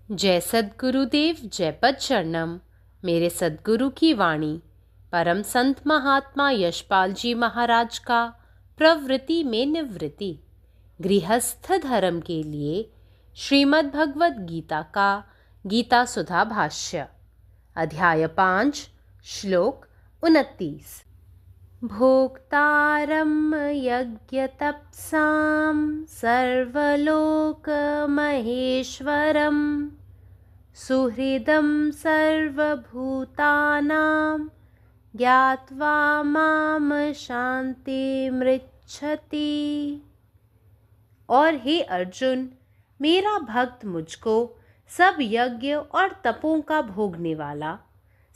जय सद्गुरुदेव जय पद शरणम। मेरे सद्गुरु की वाणी परम संत महात्मा यशपाल जी महाराज का प्रवृत्ति में निवृत्ति गृहस्थ धर्म के लिए श्रीमद् भगवद गीता का गीता सुधा भाष्य अध्याय 5 श्लोक 29। भोक्तारं यज्ञतपसां सर्वलोकमहेश्वरं सुहृदं सर्वभूतानां ज्ञात्वा मां शान्तिमृच्छति। और हे अर्जुन, मेरा भक्त मुझको सब यज्ञ और तपों का भोगने वाला,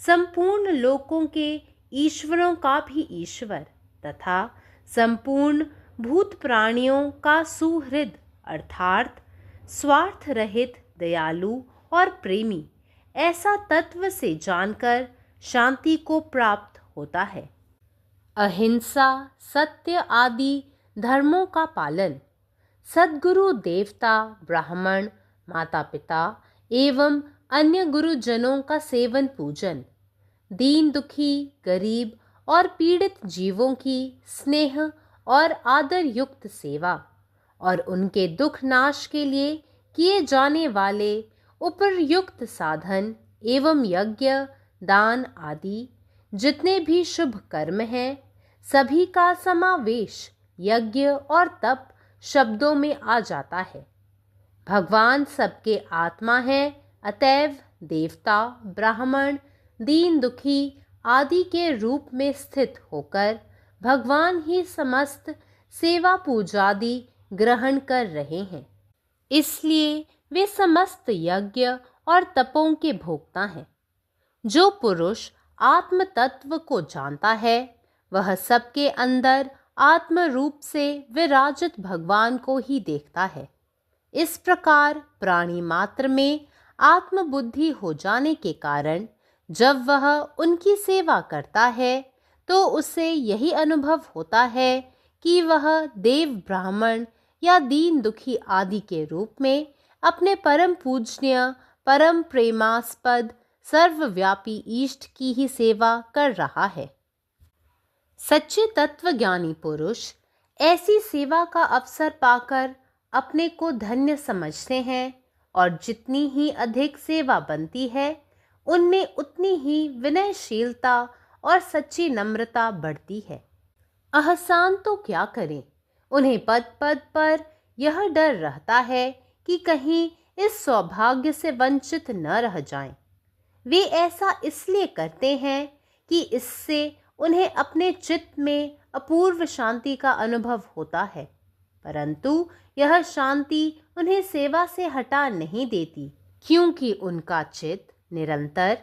संपूर्ण लोकों के ईश्वरों का भी ईश्वर तथा संपूर्ण भूत प्राणियों का सुहृद अर्थात स्वार्थ रहित, दयालु और प्रेमी, ऐसा तत्व से जानकर शांति को प्राप्त होता है। अहिंसा, सत्य आदि धर्मों का पालन, सद्गुरु, देवता, ब्राह्मण, माता पिता एवं अन्य गुरुजनों का सेवन पूजन, दीन दुखी, गरीब और पीड़ित जीवों की स्नेह और आदर युक्त सेवा और उनके दुख नाश के लिए किए जाने वाले उपयुक्त साधन एवं यज्ञ, दान आदि जितने भी शुभ कर्म हैं, सभी का समावेश यज्ञ और तप शब्दों में आ जाता है। भगवान सबके आत्मा है, अतएव देवता, ब्राह्मण, दीन दुखी आदि के रूप में स्थित होकर भगवान ही समस्त सेवा पूजादि ग्रहण कर रहे हैं। इसलिए वे समस्त यज्ञ और तपों के भोक्ता हैं। जो पुरुष आत्म तत्व को जानता है, वह सबके अंदर आत्म रूप से विराजित भगवान को ही देखता है। इस प्रकार प्राणी मात्र में आत्म बुद्धि हो जाने के कारण जब वह उनकी सेवा करता है तो उसे यही अनुभव होता है कि वह देव, ब्राह्मण या दीन दुखी आदि के रूप में अपने परम पूजनीय, परम प्रेमास्पद, सर्वव्यापी इष्ट की ही सेवा कर रहा है। सच्चे तत्वज्ञानी पुरुष ऐसी सेवा का अवसर पाकर अपने को धन्य समझते हैं और जितनी ही अधिक सेवा बनती है, उनमें उतनी ही विनयशीलता और सच्ची नम्रता बढ़ती है। अहसान तो क्या करें, उन्हें पद पद पर यह डर रहता है कि कहीं इस सौभाग्य से वंचित न रह जाएं। वे ऐसा इसलिए करते हैं कि इससे उन्हें अपने चित्त में अपूर्व शांति का अनुभव होता है, परंतु यह शांति उन्हें सेवा से हटा नहीं देती, क्योंकि उनका चित्त निरंतर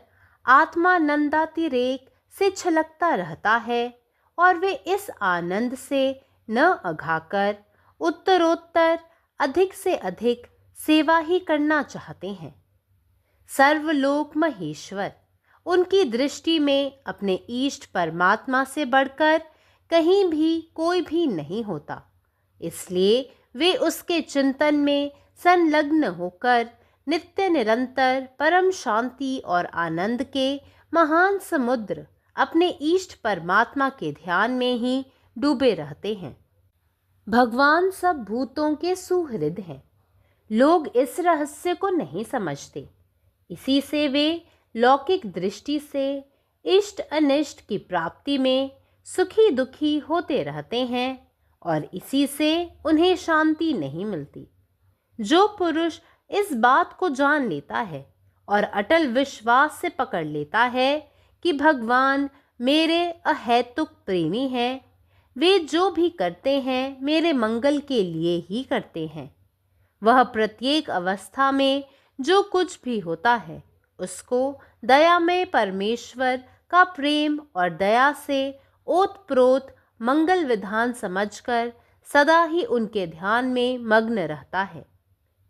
आत्मानंदातिरेक से छलकता रहता है और वे इस आनंद से न अघाकर उत्तरोत्तर अधिक से अधिक सेवा ही करना चाहते हैं। सर्वलोक महेश्वर उनकी दृष्टि में अपने इष्ट परमात्मा से बढ़कर कहीं भी कोई भी नहीं होता, इसलिए वे उसके चिंतन में संलग्न होकर नित्य निरंतर परम शांति और आनंद के महान समुद्र अपने इष्ट परमात्मा के ध्यान में ही डूबे रहते हैं। भगवान सब भूतों के सुहृद हैं। लोग इस रहस्य को नहीं समझते, इसी से वे लौकिक दृष्टि से इष्ट अनिष्ट की प्राप्ति में सुखी दुखी होते रहते हैं और इसी से उन्हें शांति नहीं मिलती। जो पुरुष इस बात को जान लेता है और अटल विश्वास से पकड़ लेता है कि भगवान मेरे अहैतुक प्रेमी हैं, वे जो भी करते हैं मेरे मंगल के लिए ही करते हैं, वह प्रत्येक अवस्था में जो कुछ भी होता है उसको दयामय परमेश्वर का प्रेम और दया से ओतप्रोत मंगल विधान समझकर सदा ही उनके ध्यान में मग्न रहता है।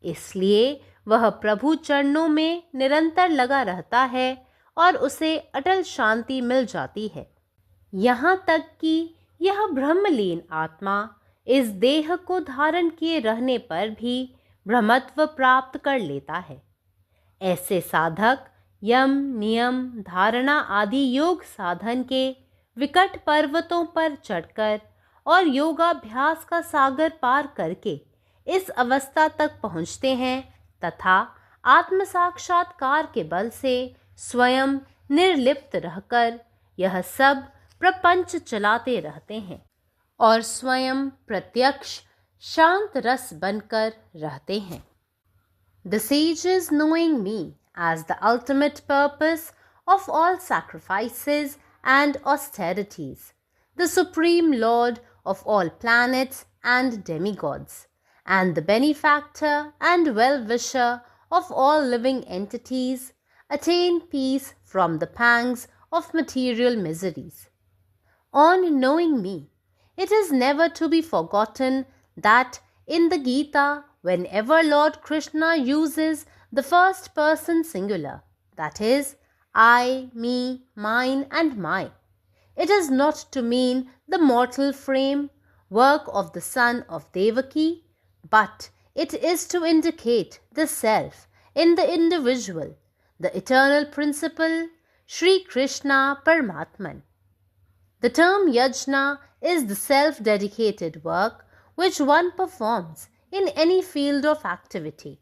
इसलिए वह प्रभु चरणों में निरंतर लगा रहता है और उसे अटल शांति मिल जाती है। यहाँ तक कि यह ब्रह्मलीन आत्मा इस देह को धारण किए रहने पर भी ब्रह्मत्व प्राप्त कर लेता है। ऐसे साधक यम, नियम, धारणा आदि योग साधन के विकट पर्वतों पर चढ़कर और योगाभ्यास का सागर पार करके इस अवस्था तक पहुँचते हैं तथा आत्म साक्षात्कार के बल से स्वयं निर्लिप्त रहकर यह सब प्रपंच चलाते रहते हैं और स्वयं प्रत्यक्ष शांत रस बनकर रहते हैं। The sages, knowing me as the ultimate purpose of all sacrifices and austerities, the supreme lord of all planets and demigods, and the benefactor and well-wisher of all living entities, attain peace from the pangs of material miseries. On knowing me, it is never to be forgotten that in the Gita, whenever Lord Krishna uses the first person singular, that is, I, me, mine, and my, it is not to mean the mortal frame, work of the son of Devaki, but it is to indicate the self in the individual, the eternal principle, Sri Krishna Paramatman. The term yajna is the self-dedicated work which one performs in any field of activity.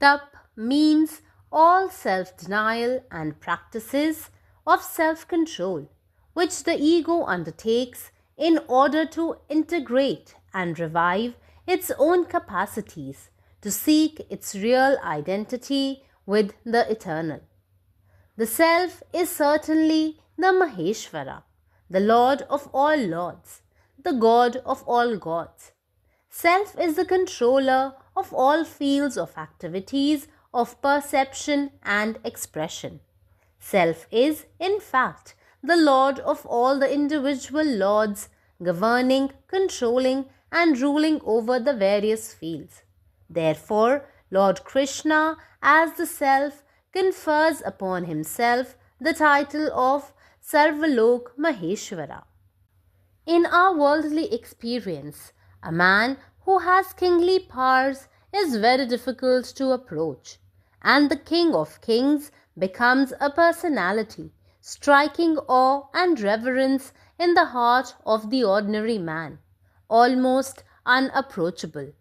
Tap means all self-denial and practices of self-control which the ego undertakes in order to integrate and revive its own capacities to seek its real identity with the eternal. The self is certainly the Maheshwara, the Lord of all lords, the God of all gods. Self is the controller of all fields of activities of perception and expression. Self is, in fact, the Lord of all the individual lords, governing, controlling, and ruling over the various fields. Therefore, Lord Krishna, as the Self, confers upon himself the title of Sarvalok Maheshwara. In our worldly experience, a man who has kingly powers is very difficult to approach, and the King of Kings becomes a personality, striking awe and reverence in the heart of the ordinary man, almost unapproachable.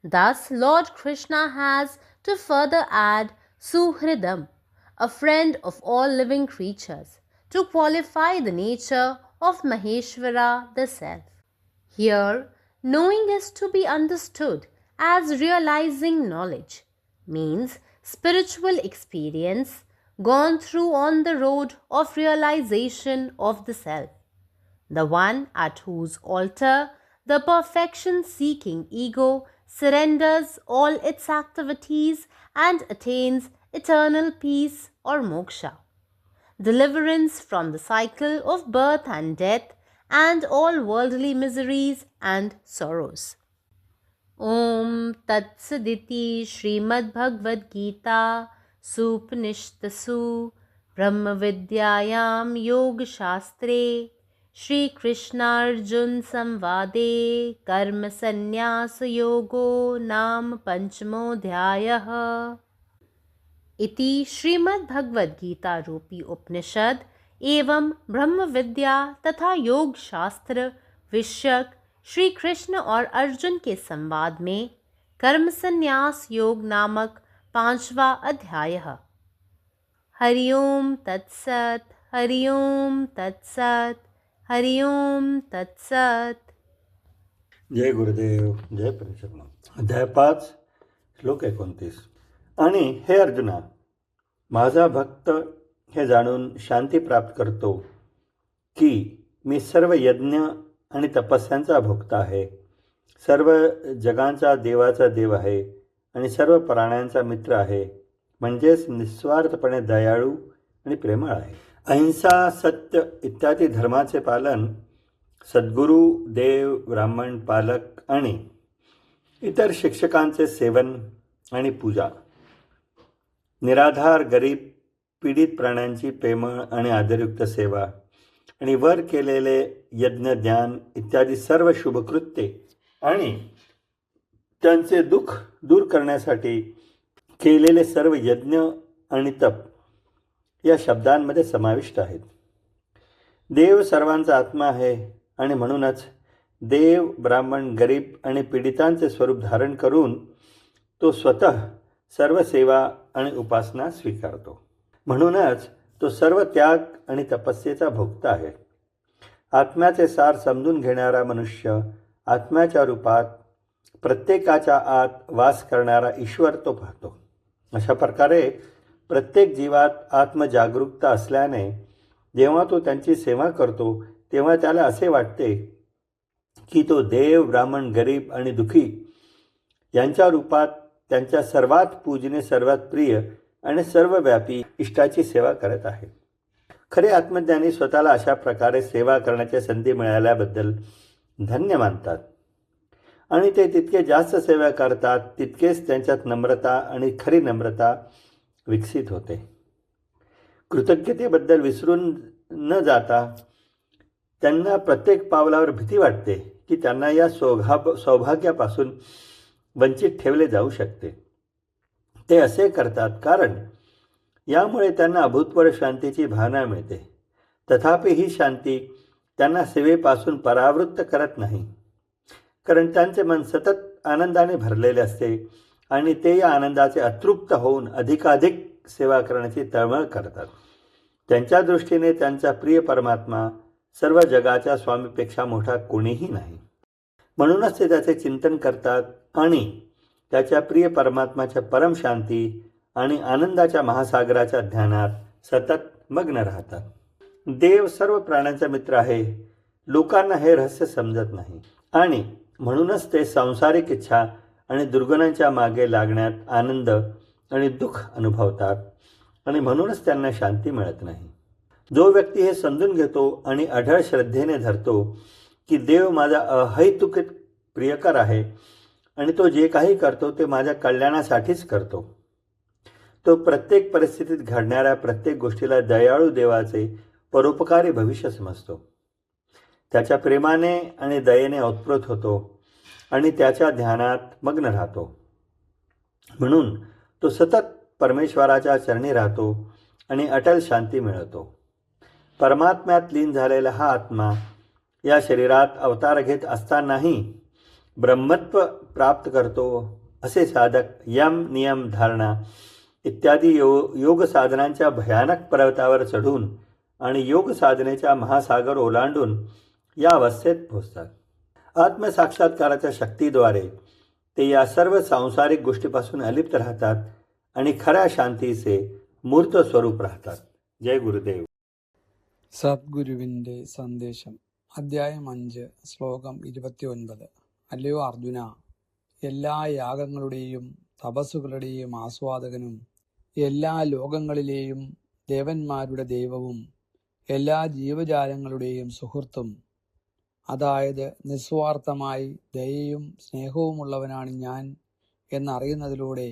Thus, Lord Krishna has to further add Suhridam, a friend of all living creatures, to qualify the nature of Maheshwara the Self. Here, knowing is to be understood as realizing knowledge, means spiritual experience gone through on the road of realization of the Self, the one at whose altar the perfection-seeking ego surrenders all its activities and attains eternal peace or moksha, deliverance from the cycle of birth and death and all worldly miseries and sorrows. Om Tat Saditi Srimad Bhagavad Gita Supnishtasu Brahma Vidyayam Yoga Shastre Shri Krishna Arjun Samvade Karma Sannyas Yogo Nam Panchamo Dhyayah. इति श्रीमद् भगवद गीता रूपी उपनिषद एवं ब्रह्म विद्या तथा योग शास्त्र विषयक श्री कृष्ण और अर्जुन के संवाद में कर्म संन्यास योग नामक 5वां अध्याय। हरिओम तत्सत, हरिओम तत्सत, हरिओम तत्सत। जय गुरुदेव, जय परिचरणा। अध्याय 5 श्लोक 29। आणि हे अर्जुना, माझा भक्त हे जाणून शांती प्राप्त करतो की मी सर्व यज्ञ आणि तपस्यांचा भोक्ता आहे, सर्व जगांचा देवाचा देव आहे आणि सर्व प्राण्यांचा मित्र आहे, म्हणजेच निस्वार्थपणे दयाळू आणि प्रेमळ आहे। अहिंसा, सत्य इत्यादी धर्माचे पालन सद्गुरू, देव, ब्राह्मण, पालक आणि इतर शिक्षकांचे सेवन आणि पूजा, निराधार, गरीब, पीडित प्राण्यांची प्रेमळ आणि आदरयुक्त सेवा आणि वर केलेले यज्ञ, ध्यान इत्यादी सर्व शुभकृत्ये आणि त्यांचे दुःख दूर करण्यासाठी केलेले सर्व यज्ञ आणि तप या शब्दांमध्ये समाविष्ट आहेत. देव सर्वांचा आत्मा आहे आणि म्हणूनच देव, ब्राह्मण, गरीब आणि पीडितांचे स्वरूप धारण करून तो स्वतः सर्व सेवा आणि उपासना स्वीकारतो. म्हणूनच तो सर्व त्याग आणि तपस्येचा भोक्ता आहे. आत्म्याचे सार समजून घेणारा मनुष्य, आत्म्याच्या रूपात प्रत्येकाच्या आत वास करणारा ईश्वर तो पाहतो. अशा प्रकारे प्रत्येक जीवात आत्मजागरूकता असल्याने जेव्हा तो त्यांची सेवा करतो तेव्हा त्याला असे वाटते की तो देव, ब्राह्मण, गरीब आणि दुःखी यांच्या रूपात त्यांच्या सर्वात पूजनीय, सर्वात प्रिय आणि सर्वव्यापी इष्टाची सेवा करत आहे. खरे आत्मज्ञानी स्वतःला अशा प्रकारे सेवा करण्याची संधी मिळाल्याबद्दल धन्य मानतात आणि ते तितके जास्त सेवा करतात तितकेच त्यांच्यात नम्रता आणि खरी नम्रता विकसित होते. कृतज्ञतेबद्दल विसरून न जाता त्यांना प्रत्येक पावलावर भीती वाटते की त्यांना या सौभाग्यापासून वंचित ठेवले जाऊ शकते. ते असे करतात कारण यामुळे त्यांना अभूतपूर्व शांतीची भावना मिळते. तथापि ही शांती त्यांना सेवेपासून परावृत्त करत नाही, कारण त्यांचे मन सतत आनंदाने भरलेले असते आणि ते या आनंदाचे अतृप्त होऊन अधिकाधिक सेवा करण्याची तळमळ करतात. त्यांच्या दृष्टीने त्यांचा प्रिय परमात्मा सर्व जगाच्या स्वामीपेक्षा मोठा कोणीही नाही. म्हणूनच ते त्याचे चिंतन करतात आणि त्याच्या प्रिय परमात्माच्या परम शांती आणि आनंदाच्या महासागराच्या ध्यानात सतत मग्न राहतात. देव सर्व प्राण्यांचा मित्र आहे. लोकांना हे रहस्य समजत नाही आणि म्हणूनच ते सांसारिक इच्छा आणि दुर्गुणांच्या मागे लागण्यात आनंद आणि दुःख अनुभवतात आणि म्हणूनच त्यांना शांती मिळत नाही. जो व्यक्ती हे समजून घेतो आणि अढळ श्रद्धेने धरतो की देव माझा अहैतुक प्रियकर आहे आणि तो जे काही करतो ते माझ्या कल्याणासाठीच करतो, तो प्रत्येक परिस्थितीत घडणाऱ्या प्रत्येक गोष्टीला दयाळू देवाचे परोपकारी भविष्य समजतो. त्याच्या प्रेमाने आणि दयेने ओतप्रोत होतो आणि त्याच्या ध्यानात मग्न राहतो. म्हणून तो सतत परमेश्वराच्या चरणी राहतो आणि अटल शांती मिळवतो. परमात्म्यात लीन झालेला हा आत्मा या शरीरात अवतार घेत असतानाही ब्रह्मत्व प्राप्त करतो. असे साधक यम, नियम, धारणा इत्यादी योग साधनांच्या भयानक पर्वतावर चढून आणि योग साधनेच्या महासागर ओलांडून या अवस्थेत पोहोचतात. आत्मसाक्षात्काराच्या शक्तीद्वारे ते या सर्व सांसारिक गोष्टीपासून अलिप्त राहतात आणि खऱ्या शांतीचे मूर्त स्वरूप राहतात. जय गुरुदेव. സദ്ഗുരുവിൻ്റെ സന്ദേശം. അദ്ധ്യായം 5, ശ്ലോകം 29. അല്ലയോ അർജുന, എല്ലാ യാഗങ്ങളുടെയും തപസ്സുകളുടെയും ആസ്വാദകനും എല്ലാ ലോകങ്ങളിലെയും ദേവന്മാരുടെ ദൈവവും എല്ലാ ജീവജാലങ്ങളുടെയും സുഹൃത്തും, അതായത് നിസ്വാർത്ഥമായി ദയയും സ്നേഹവുമുള്ളവനാണ് ഞാൻ എന്നറിയുന്നതിലൂടെ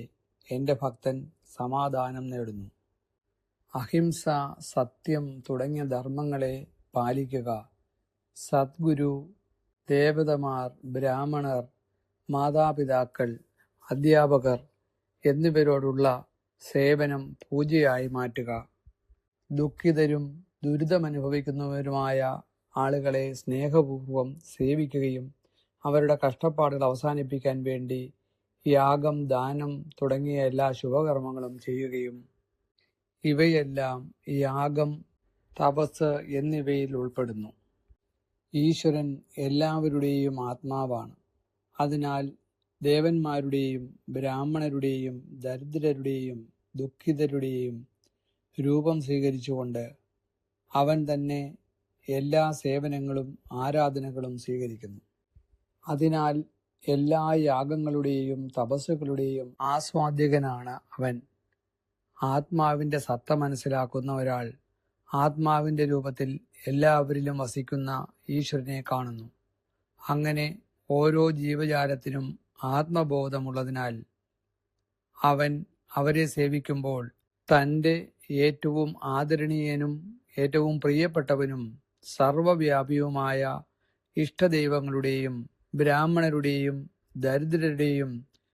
എൻ്റെ ഭക്തൻ സമാധാനം നേടുന്നു. അഹിംസ, സത്യം തുടങ്ങിയ ധർമ്മങ്ങളെ പാലിക്കുക. സദ്ഗുരു, ദേവതമാർ, ബ്രാഹ്മണർ, മാതാപിതാക്കൾ, അധ്യാപകർ എന്നിവരോടുള്ള സേവനം പൂജയായി മാറ്റുക. ദുഃഖിതരും ദുരിതമനുഭവിക്കുന്നവരുമായ ആളുകളെ സ്നേഹപൂർവം സേവിക്കുകയും അവരുടെ കഷ്ടപ്പാടുകൾ അവസാനിപ്പിക്കാൻ വേണ്ടി യാഗം, ദാനം തുടങ്ങിയ എല്ലാ ശുഭകർമ്മങ്ങളും ചെയ്യുകയും ഇവയെല്ലാം യാഗം, തപസ് എന്നിവയിൽ ഉൾപ്പെടുന്നു. ഈശ്വരൻ എല്ലാവരുടെയും ആത്മാവാണ്. അതിനാൽ ദേവന്മാരുടെയും ബ്രാഹ്മണരുടെയും ദരിദ്രരുടെയും ദുഃഖിതരുടെയും രൂപം സ്വീകരിച്ചുകൊണ്ട് അവൻ തന്നെ എല്ലാ സേവനങ്ങളും ആരാധനകളും സ്വീകരിക്കുന്നു. അതിനാൽ എല്ലാ യാഗങ്ങളുടെയും തപസ്സുകളുടെയും ആസ്വാദ്യകനാണ് അവൻ. ആത്മാവിൻ്റെ സത്ത മനസ്സിലാക്കുന്ന ഒരാൾ ആത്മാവിൻ്റെ രൂപത്തിൽ എല്ലാവരിലും വസിക്കുന്ന ഈശ്വരനെ കാണുന്നു. അങ്ങനെ ഓരോ ജീവജാലത്തിനും ആത്മബോധമുള്ളതിനാൽ അവൻ അവരെ സേവിക്കുമ്പോൾ തൻ്റെ ഏറ്റവും ആദരണീയനും ഏറ്റവും പ്രിയപ്പെട്ടവനും സർവവ്യാപിയുമായ ഇഷ്ടദൈവങ്ങളുടെയും ബ്രാഹ്മണരുടെയും ദരിദ്രരുടെയും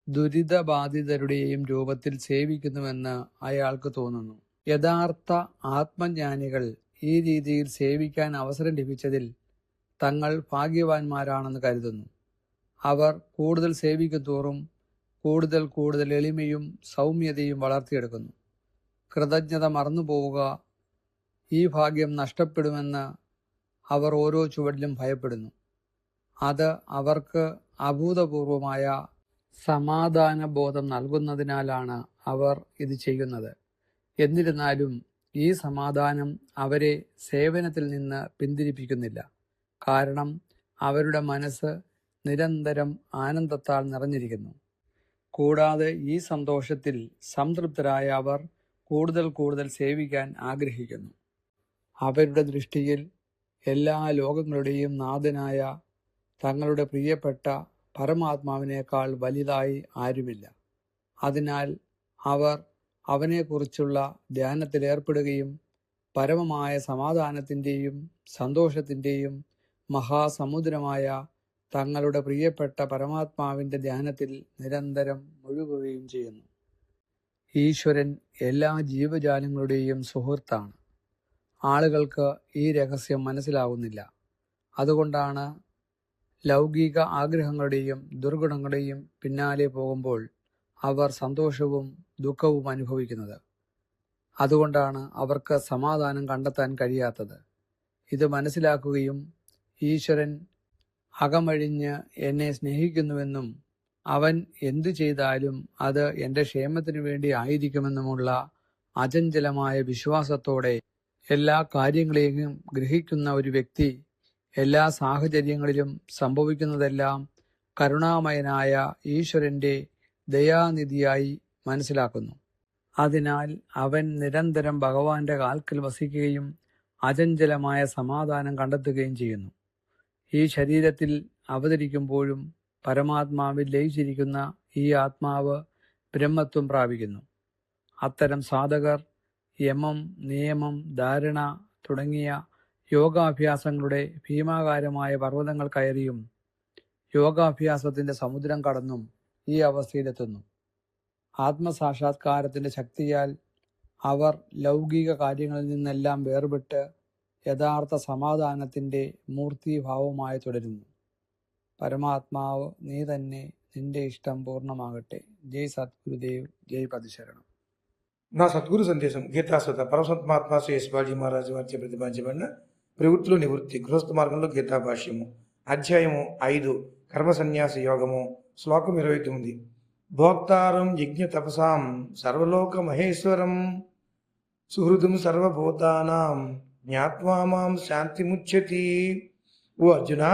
ദുരിതബാധിതരുടെയും രൂപത്തിൽ സേവിക്കുന്നുവെന്ന് അയാൾക്ക് തോന്നുന്നു. യഥാർത്ഥ ആത്മജ്ഞാനികൾ ഈ രീതിയിൽ സേവിക്കാൻ അവസരം ലഭിച്ചതിൽ തങ്ങൾ ഭാഗ്യവാന്മാരാണെന്ന് കരുതുന്നു. അവർ കൂടുതൽ സേവിക്കും തോറും കൂടുതൽ കൂടുതൽ എളിമയും സൗമ്യതയും വളർത്തിയെടുക്കുന്നു. കൃതജ്ഞത മറന്നുപോവുക, ഈ ഭാഗ്യം നഷ്ടപ്പെടുമെന്ന് അവർ ഓരോ ചുവടിലും ഭയപ്പെടുന്നു. അത് അവർക്ക് അഭൂതപൂർവമായ സമാധാനബോധം നൽകുന്നതിനാലാണ് അവർ ഇത് ചെയ്യുന്നത്. എന്നിരുന്നാലും ഈ സമാധാനം അവരെ സേവനത്തിൽ നിന്ന് പിന്തിരിപ്പിക്കുന്നില്ല. കാരണം അവരുടെ മനസ്സ് നിരന്തരം ആനന്ദത്താൽ നിറഞ്ഞിരിക്കുന്നു. കൂടാതെ ഈ സന്തോഷത്തിൽ സംതൃപ്തരായ അവർ കൂടുതൽ കൂടുതൽ സേവിക്കാൻ ആഗ്രഹിക്കുന്നു. അവരുടെ ദൃഷ്ടിയിൽ എല്ലാ ലോകങ്ങളുടെയും നാഥനായ തങ്ങളുടെ പ്രിയപ്പെട്ട പരമാത്മാവിനേക്കാൾ വലുതായി ആരുമില്ല. അതിനാൽ അവർ അവനെക്കുറിച്ചുള്ള ധ്യാനത്തിലേർപ്പെടുകയും പരമമായ സമാധാനത്തിൻ്റെയും സന്തോഷത്തിൻ്റെയും മഹാസമുദ്രമായ തങ്ങളുടെ പ്രിയപ്പെട്ട പരമാത്മാവിൻ്റെ ധ്യാനത്തിൽ നിരന്തരം മുഴുകുകയും ചെയ്യുന്നു. ഈശ്വരൻ എല്ലാ ജീവജാലങ്ങളുടെയും സുഹൃത്താണ്. ആളുകൾക്ക് ഈ രഹസ്യം മനസ്സിലാകുന്നില്ല. അതുകൊണ്ടാണ് ലൗകിക ആഗ്രഹങ്ങളുടെയും ദുർഗുണങ്ങളുടെയും പിന്നാലെ പോകുമ്പോൾ അവർ സന്തോഷവും ദുഃഖവും അനുഭവിക്കുന്നത്. അതുകൊണ്ടാണ് അവർക്ക് സമാധാനം കണ്ടെത്താൻ കഴിയാത്തത്. ഇത് മനസ്സിലാക്കുകയും ഈശ്വരൻ അകമഴിഞ്ഞ് എന്നെ സ്നേഹിക്കുന്നുവെന്നും അവൻ എന്തു ചെയ്താലും അത് എൻ്റെ ക്ഷേമത്തിനു വേണ്ടി ആയിരിക്കുമെന്നുമുള്ള അചഞ്ചലമായ വിശ്വാസത്തോടെ എല്ലാ കാര്യങ്ങളെയും ഗ്രഹിക്കുന്ന ഒരു വ്യക്തി എല്ലാ സാഹചര്യങ്ങളിലും സംഭവിക്കുന്നതെല്ലാം കരുണാമയനായ ഈശ്വരൻ്റെ ദയാനിധിയായി മനസ്സിലാക്കുന്നു. അതിനാൽ അവൻ നിരന്തരം ഭഗവാന്റെ കാൽക്കൽ വസിക്കുകയും അചഞ്ചലമായ സമാധാനം കണ്ടെത്തുകയും ചെയ്യുന്നു. ഈ ശരീരത്തിൽ അവതരിക്കുമ്പോഴും പരമാത്മാവിൽ ലയിച്ചിരിക്കുന്ന ഈ ആത്മാവ് ബ്രഹ്മത്വം പ്രാപിക്കുന്നു. അത്തരം സാധകർ യമം, നിയമം, ധാരണ തുടങ്ങിയ യോഗാഭ്യാസങ്ങളുടെ ഭീമാകാരമായ പർവ്വതങ്ങൾ കയറിയും യോഗാഭ്യാസത്തിന്റെ സമുദ്രം കടന്നും ഈ അവസ്ഥയിലെത്തുന്നു. ആത്മസാക്ഷാത്കാരത്തിന്റെ ശക്തിയാൽ അവർ ലൗകിക കാര്യങ്ങളിൽ നിന്നെല്ലാം വേർപെട്ട് യഥാർത്ഥ സമാധാനത്തിന്റെ മൂർത്തിഭാവമായി തുടരുന്നു. പരമാത്മാവ് നീ തന്നെ, നിന്റെ ഇഷ്ടം പൂർണ്ണമാകട്ടെ. జై సద్గురుదేవ్, జై పదిశరణం. నా సద్గురు సందేశం గీతాసుత పరమసత్మాత్మ శ్రీ యశ్వాజీ మహారాజు వారిచే ప్రతిపాదించబడిన ప్రవృత్తిలో నివృత్తి గృహస్థ మార్గంలో గీతా భాష్యము అధ్యాయము 5 కర్మ సన్యాస యోగము శ్లోకం 29. భోక్తారం యజ్ఞ తపసాం సర్వలోక మహేశ్వరం సుహృదం సర్వభూతానాం జ్ఞాత్వా మాం శాంతిముచ్యతి. ఓ అర్జున,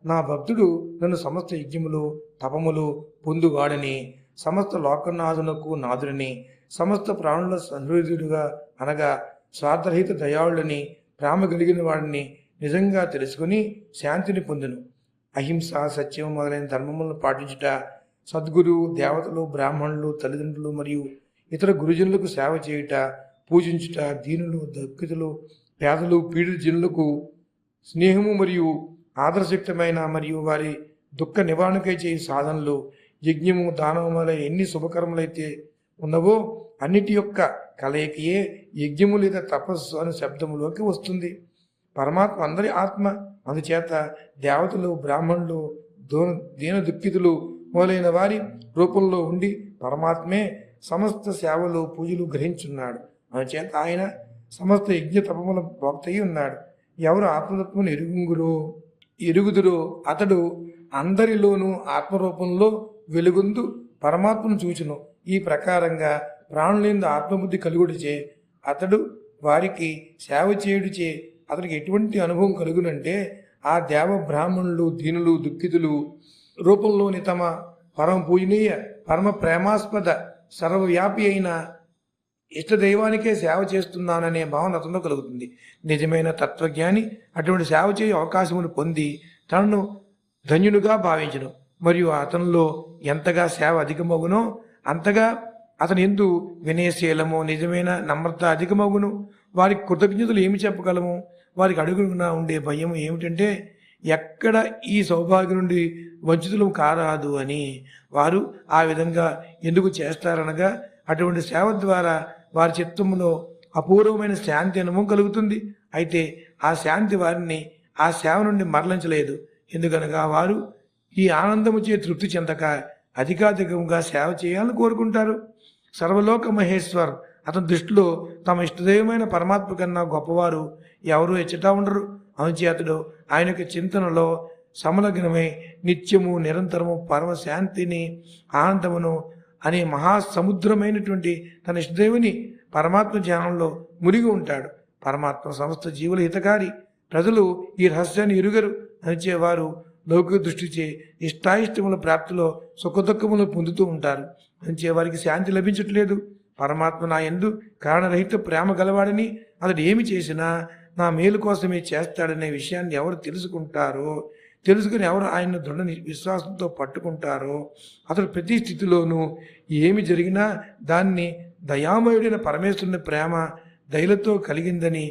నా భక్తుడు నన్ను సమస్త యజ్ఞములు తపములు పొందువాడని, సమస్త లోకనాథునకు నాథుడని, సమస్త ప్రాణుల సంహృదుడుగా అనగా స్వార్థరహిత దయాళులని, ప్రేమ కలిగిన వాడిని నిజంగా తెలుసుకుని శాంతిని పొందును. అహింస, సత్యం మొదలైన ధర్మములను పాటించుట, సద్గురు, దేవతలు, బ్రాహ్మణులు, తల్లిదండ్రులు మరియు ఇతర గురుజనులకు సేవ చేయుట, పూజించుట, దీనులు, దుఃఖితులు, పేదలు, పీడిత జనులకు స్నేహము మరియు ఆదర్శయుక్తమైన మరియు వారి దుఃఖ నివారణకై చేయు సాధనలు, యజ్ఞము, దానము మొదలైన ఎన్ని శుభకర్మలైతే ఉన్నవో అన్నిటి యొక్క కలయికయే యజ్ఞము లేదా తపస్సు అనే శబ్దములోకి వస్తుంది. పరమాత్మ అందరి ఆత్మ. అందుచేత దేవతలు, బ్రాహ్మణులు, దీన దుఃఖితులు మొదలైన వారి రూపంలో ఉండి పరమాత్మే సమస్త సేవలు, పూజలు గ్రహించున్నాడు. అందుచేత ఆయన సమస్త యజ్ఞ తపముల భోక్తయి ఉన్నాడు. ఎవరు ఆత్మతత్వమును ఎరుగుదురో అతడు అందరిలోనూ ఆత్మరూపంలో వెలుగొందు పరమాత్మను చూచును. ఈ ప్రకారంగా ప్రాణులందు ఆత్మబుద్ధి కలుగుడిచే అతడు వారికి సేవ చేయుడిచే అతనికి ఎటువంటి అనుభవం కలుగునంటే, ఆ దేవ బ్రాహ్మణులు, దీనులు, దుఃఖితులు రూపంలోని తమ పరమ పూజనీయ, పరమ ప్రేమాస్పద, సర్వవ్యాపి అయిన ఇష్టదైవానికే సేవ చేస్తున్నాననే భావన అతనిలో కలుగుతుంది. నిజమైన తత్వజ్ఞాని అటువంటి సేవ చేయు అవకాశమును పొంది తనను ధన్యునిగా భావించును. మరియు అతనిలో ఎంతగా సేవ అధికమగునో అంతగా అతని యందు వినయశీలము, నిజమైన నమ్రత అధికమగును. వారికి కృతజ్ఞతలు ఏమి చెప్పగలము? వారికి అడుగున ఉండే భయం ఏమిటంటే, ఎక్కడ ఈ సౌభాగ్యం నుండి వంచితులం కారాదు అని వారు ఆ విధంగా ఎందుకు చేస్తారనగా అటువంటి సేవ ద్వారా వారి చిత్తంలో అపూర్వమైన శాంతి అనుభవం కలుగుతుంది. అయితే ఆ శాంతి వారిని ఆ సేవ నుండి మరలించలేదు. ఎందుకనగా వారు ఈ ఆనందముచే తృప్తి చెందక అధికాధికంగా సేవ చేయాలని కోరుకుంటారు. సర్వలోక మహేశ్వర్ అతని దృష్టిలో తమ ఇష్టదైవమైన పరమాత్మ కన్నా గొప్పవారు ఎవరు ఎచ్చటా ఉండరు. అనుచేతడు ఆయన యొక్క చింతనలో సమలగ్నమై నిత్యము నిరంతరము పరమ శాంతిని ఆనందమును అనే మహాసముద్రమైనటువంటి తన ఇష్టదేవుని పరమాత్మ ధ్యానంలో మునిగి ఉంటాడు. పరమాత్మ సమస్త జీవుల హితకారి. ప్రజలు ఈ రహస్యాన్ని ఎరుగరు. అనిచేవారు లౌకిక దృష్టిచే ఇష్టాయిష్టముల ప్రాప్తిలో సుఖదుఖములు పొందుతూ ఉంటారు. అంచే వారికి శాంతి లభించట్లేదు. పరమాత్మ నా యందు కారణరహిత ప్రేమ గలవాడని అతడు ఏమి చేసినా నా మేలు కోసమే చేస్తాడనే విషయాన్ని ఎవరు తెలుసుకుంటారో, తెలుసుకుని ఎవరు ఆయన దృఢ విశ్వాసంతో పట్టుకుంటారో అతడు ప్రతి స్థితిలోనూ ఏమి జరిగినా దాన్ని దయామయుడైన పరమేశ్వరుని ప్రేమ దయలతో కలిగిందని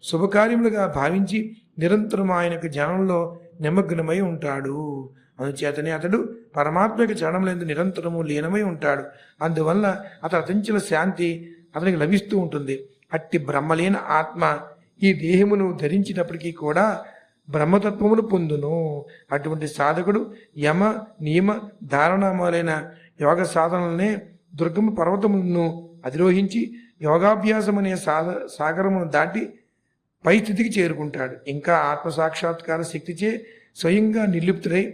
శుభకార్యములుగా భావించి నిరంతరం ఆయనకు ధ్యానంలో నిమగ్నమై ఉంటాడు. అందుచేతనే అతడు పరమాత్మ యొక్క చరణంలో నిరంతరము లీనమై ఉంటాడు. అందువల్ల అతడు అతంచల శాంతి అతనికి లభిస్తూ ఉంటుంది. అట్టి బ్రహ్మలీన ఆత్మ ఈ దేహమును ధరించినప్పటికీ కూడా బ్రహ్మతత్వమును పొందును. అటువంటి సాధకుడు యమ నియమ ధారణాలైన యోగ సాధనలనే దుర్గమ పర్వతములను అధిరోహించి యోగాభ్యాసం అనే సాగరమును దాటి పై స్థితికి చేరుకుంటాడు. ఇంకా ఆత్మసాక్షాత్కార శక్తిచే స్వయంగా నిర్లిప్తుడై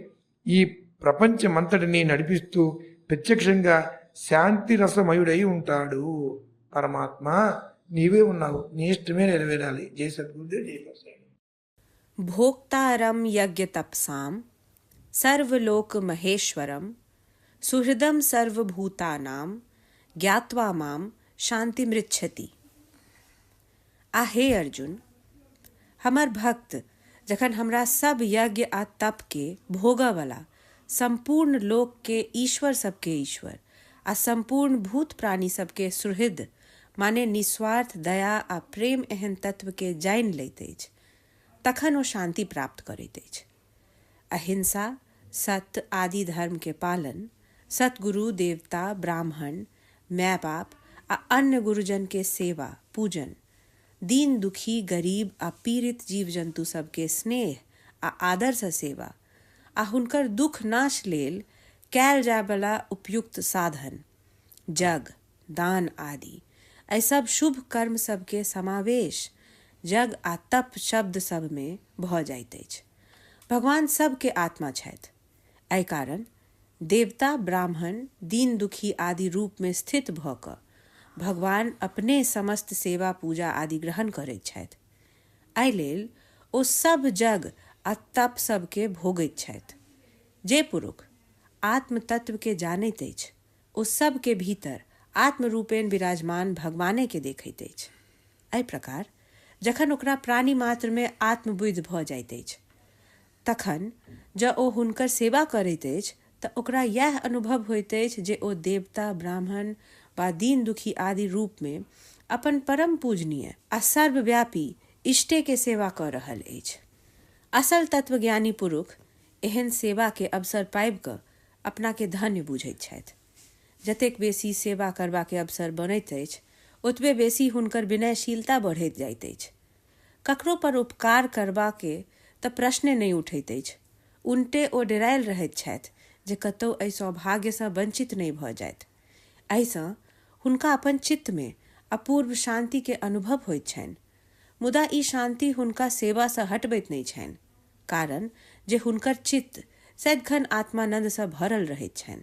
ఈ ప్రపంచమంతటిని నడిపిస్తూ ప్రత్యక్షంగా శాంతి రసమయుడై ఉంటాడు. పరమాత్మ నీవే ఉన్నావు, నీ ఇష్టమే నెరవేరాలి. జై సద్గురుదేవ్, జై పరమాత్మ. భోక్తారం యజ్ఞతప్సాం సర్వలోక మహేశ్వరం సుహృదం సర్వభూతానాం ज्ञात्वा माम शांति मृच्छति। हे अर्जुन, हमर भक्त जखन हमरा सब यज्ञ आ तप के भोगा वाला संपूर्ण लोक के ईश्वर सबके ईश्वर आ संपूर्ण भूत प्राणी सबके सुहृद माने निस्वार्थ दया आ प्रेम एहन तत्व के जान लैत अछि, तखन ओ शांति प्राप्त करैत अछि। अहिंसा, सत्य आदि धर्म के पालन, सतगुरु देवता ब्राह्मण माय बाप आ अन्य गुरुजन के सेवा पूजन, दीन दुखी गरीब आ पीड़ित जीव जंतु सबके स्नेह आ आदर से सेवा आ हुनकर दुख नाश लेल कैल जाय वाला उपयुक्त साधन, जग दान आदि ऐ सब शुभ कर्म सबके समावेश जग आ तप शब्द सब में भ जाइत अछि। भगवान सबके आत्मा छथि। एहि कारण देवता ब्राह्मण दीन दुखी आदि रूप में स्थित भ क भगवान अपने समस्त सेवा पूजा आदि ग्रहण करैत छथि। एहि लेल ओ सब जग आ तप सबके भोगैत छथि। जे पुरुष आत्म तत्व के जानैत अछि ओ सबके भीतर आत्म रूपेण विराजमान भगवाने के देखैत अछि। एहि प्रकार जखन ओकरा प्राणी मात्र में आत्मबुद्धि भ जाइत अछि तखन जँ ओ हुनकर सेवा करैत अछि तऽ ओकरा यह अनुभव होइत अछि जे ओ देवता ब्राह्मण वा दीन दुखी आदि रूप में अपन परम पूजनीय आ सर्वव्यापी इष्टे के सेवा कऽ रहल अछि। असल तत्वज्ञानी पुरुष एहन सेवा के अवसर पाबि कऽ अपना के धन्य बुझैत छथि। जतेक बेसी सेवा करबा के अवसर बनैत अछि ओतबे बेसी हुनकर विनयशीलता बढ़ैत जाइत अछि। ककरो पर उपकार करबा के तऽ प्रश्ने नहि उठैत अछि। उनटे ओ डेरायल रहैत छथि जे कतौ एहि सौभाग्य सँ वंचित नहि भऽ जाइत। एहिसँ हुनका अपन चित्त में अपूर्व शांति के अनुभव होइत छनि, मुदा ई शांति हुनका सेवा सँ हटबैत नहि छनि, कारण जे हुनकर चित्त सदिखन आत्मानंद सँ भरल रहैत छनि।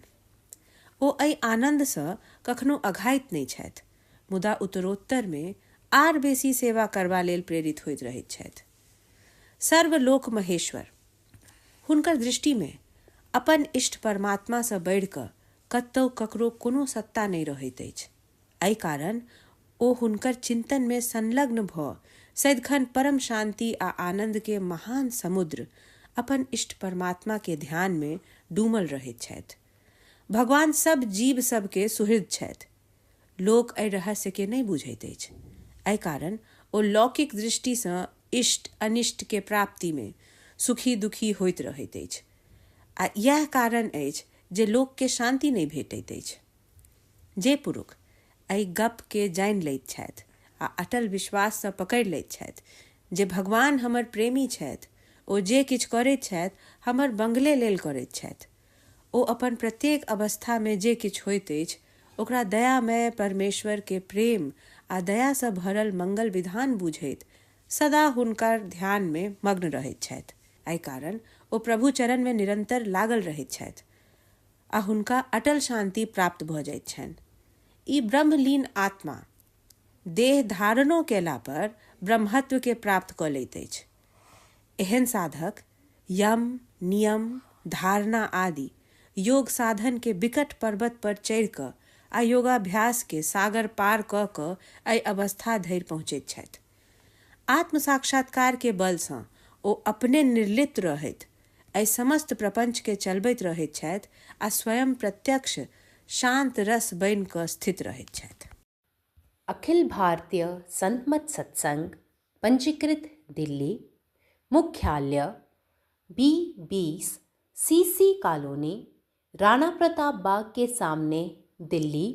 ओ एहि आनंद सँ कखनो अघाइत नहि छथि, मुदा उत्तरोत्तर में आर बेसी सेवा करबा लेल प्रेरित होइत रहैत छथि। सर्वलोक महेश्वर हुनकर दृष्टि में अपन इष्ट परमात्मा सँ बढ़ि कऽ कतौ ककरो कोनो सत्ता नहि रहैत अछि। एहि कारण ओ हुनकर चिंतन में संलग्न भऽ सदिखन परम शांति आ आनंद के महान समुद्र अपन इष्ट परमात्मा के ध्यान में डूमल रहैत छथि। भगवान सब जीव सबके सुहृद छथि। लोक एहि रहस्य के नहि बुझैत अछि। एहि कारण ओ लौकिक दृष्टि सँ इष्ट अनिष्ट के प्राप्ति में सुखी दुखी होइत रहैत अछि। आ इएह कारण अछि जे लोकके शांति नहि भेटैत अछि। जे पुरुष एहि गपके जानि लैत छथि आ अटल विश्वाससँ पकड़ि लैत छथि जे भगवान हमर प्रेमी छथि, ओ जे किछु करैत छथि हमर मंगले लेल करैत छथि, ओ अपन प्रत्येक अवस्थामे जे किछु होइत अछि ओकरा दयामय परमेश्वरके प्रेम आ दयासँ भरल मंगल विधान बुझैत सदा हुनकर ध्यानमे मग्न रहैत छथि। एहि कारण ओ प्रभु चरणमे निरंतर लागल रहैत छथि आ हुनका अटल शांति प्राप्त भऽ जाइत छनि। ई ब्रह्मलीन आत्मा देह धारणो केला पर ब्रह्मत्वके प्राप्त कऽ लैत अछि। एहन साधक यम, नियम, धारणा आदि योग साधन के विकट पर्वत पर चढ़ि कऽ आ योगाभ्यास के सागर पार कऽ कऽ एहि अवस्था धरि पहुँचैत छथि। आत्म साक्षात्कार के बलसँ ओ अपने निर्लिप्त रहैत एहि समस्त प्रपंच के चलबैत रहैत छथि आ स्वयं प्रत्यक्ष शांत रस बनि कऽ स्थित रहैत छथि। अखिल भारतीय संत मत सत्संग पंजीकृत दिल्ली, मुख्यालय B20 CC colony, Rana Pratap Bagh के सामने, दिल्ली।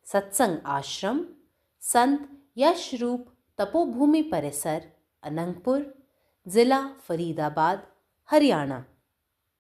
सत्संग आश्रम संत यशरूप तपोभूमि परिसर, अनंगपुर, जिला फरीदाबाद, हरियाणा।